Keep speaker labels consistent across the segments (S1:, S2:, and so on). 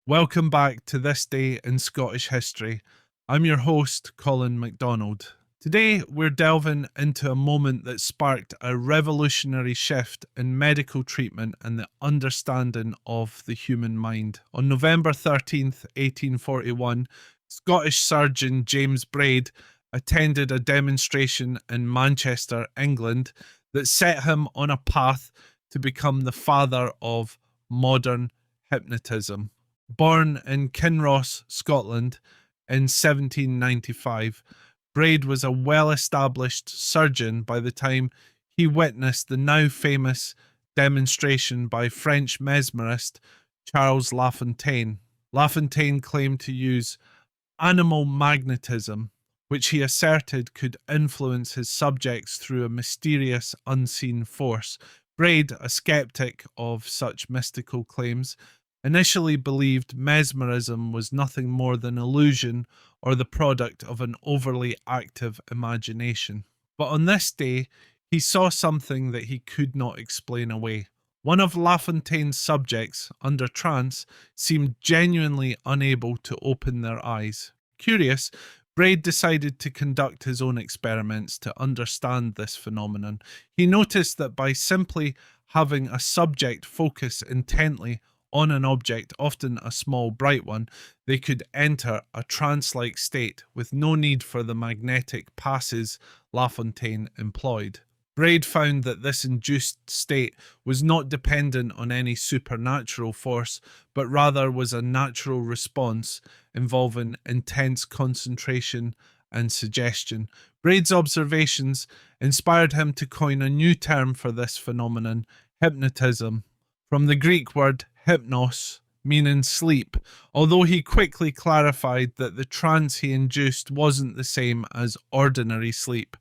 S1: Welcome back to This Day in Scottish History. I'm your host, Colin MacDonald. Today, we're delving into a moment that sparked a revolutionary shift in medical treatment and the understanding of the human mind. On November 13th, 1841, Scottish surgeon James Braid attended a demonstration in Manchester, England, that set him on a path to become the father of modern hypnotism. Born in Kinross, Scotland in 1795, Braid was a well-established surgeon by the time he witnessed the now famous demonstration by French mesmerist Charles Lafontaine. Lafontaine claimed to use animal magnetism, which he asserted could influence his subjects through a mysterious unseen force. Braid, a skeptic of such mystical claims, initially believed mesmerism was nothing more than illusion or the product of an overly active imagination. But on this day, he saw something that he could not explain away. One of Lafontaine's subjects, under trance, seemed genuinely unable to open their eyes. Curious, Braid decided to conduct his own experiments to understand this phenomenon. He noticed that by simply having a subject focus intently on an object, often a small bright one, they could enter a trance-like state with no need for the magnetic passes Lafontaine employed. Braid found that this induced state was not dependent on any supernatural force, but rather was a natural response involving intense concentration and suggestion. Braid's observations inspired him to coin a new term for this phenomenon, hypnotism, from the Greek word hypnos, meaning sleep, although he quickly clarified that the trance he induced wasn't the same as ordinary sleep.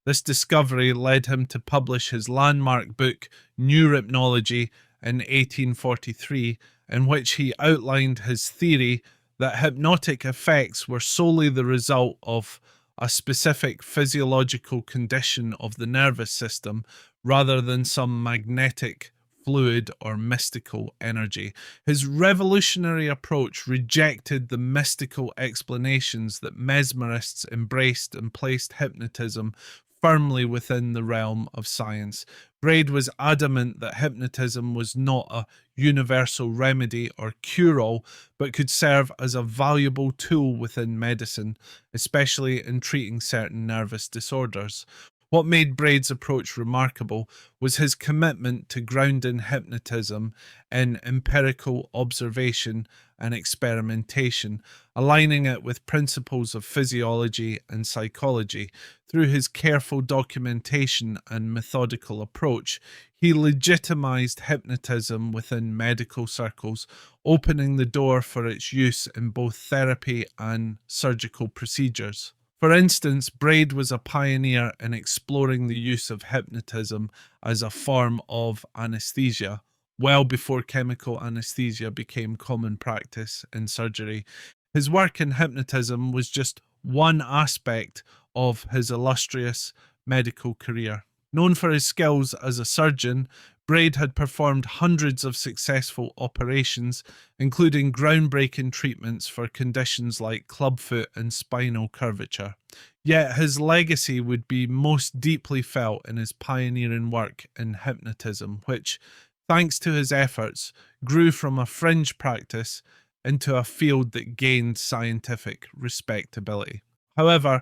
S1: This discovery led him to publish his landmark book, New Hypnology, in 1843, in which he outlined his theory that hypnotic effects were solely the result of a specific physiological condition of the nervous system rather than some magnetic fluid or mystical energy. His revolutionary approach rejected the mystical explanations that mesmerists embraced and placed hypnotism firmly within the realm of science. Braid was adamant that hypnotism was not a universal remedy or cure-all, but could serve as a valuable tool within medicine, especially in treating certain nervous disorders. What made Braid's approach remarkable was his commitment to grounding hypnotism in empirical observation and experimentation, aligning it with principles of physiology and psychology. Through his careful documentation and methodical approach, he legitimized hypnotism within medical circles, opening the door for its use in both therapy and surgical procedures. For instance, Braid was a pioneer in exploring the use of hypnotism as a form of anesthesia, well before chemical anesthesia became common practice in surgery. His work in hypnotism was just one aspect of his illustrious medical career. Known for his skills as a surgeon, Braid had performed hundreds of successful operations, including groundbreaking treatments for conditions like clubfoot and spinal curvature. Yet his legacy would be most deeply felt in his pioneering work in hypnotism, which, thanks to his efforts, grew from a fringe practice into a field that gained scientific respectability. However,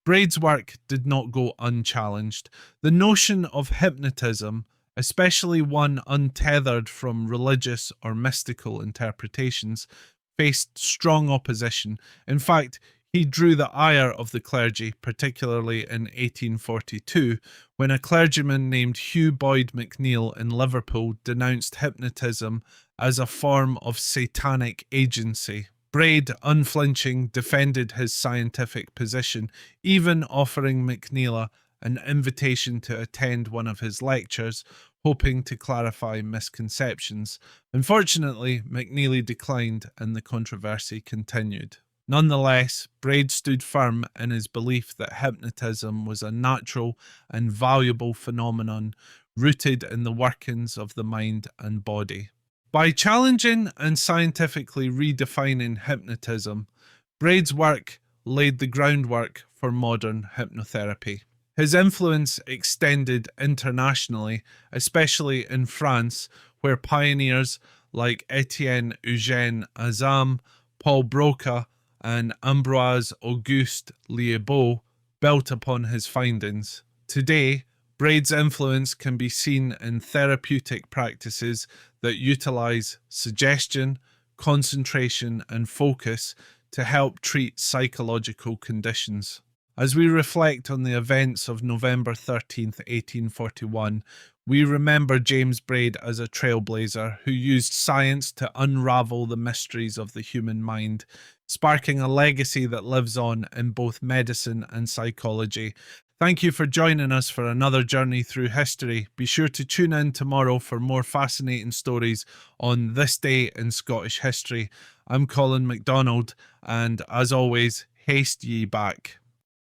S1: Braid's work did not go unchallenged. The notion of hypnotism, especially one untethered from religious or mystical interpretations, faced strong opposition. In fact, he drew the ire of the clergy, particularly in 1842, when a clergyman named Hugh Boyd McNeill in Liverpool denounced hypnotism as a form of satanic agency. Braid, unflinching, defended his scientific position, even offering McNeill an invitation to attend one of his lectures, hoping to clarify misconceptions. Unfortunately, McNeill declined and the controversy continued. Nonetheless, Braid stood firm in his belief that hypnotism was a natural and valuable phenomenon rooted in the workings of the mind and body. By challenging and scientifically redefining hypnotism, Braid's work laid the groundwork for modern hypnotherapy. His influence extended internationally, especially in France, where pioneers like Etienne Eugène Azam, Paul Broca, and Ambroise Auguste Liébeault built upon his findings. Today, Braid's influence can be seen in therapeutic practices that utilize suggestion, concentration, and focus to help treat psychological conditions. As we reflect on the events of November 13th, 1841, we remember James Braid as a trailblazer who used science to unravel the mysteries of the human mind, sparking a legacy that lives on in both medicine and psychology. Thank you for joining us for another journey through history. Be sure to tune in tomorrow for more fascinating stories on this day in Scottish history. I'm Colin MacDonald, and as always, haste ye back.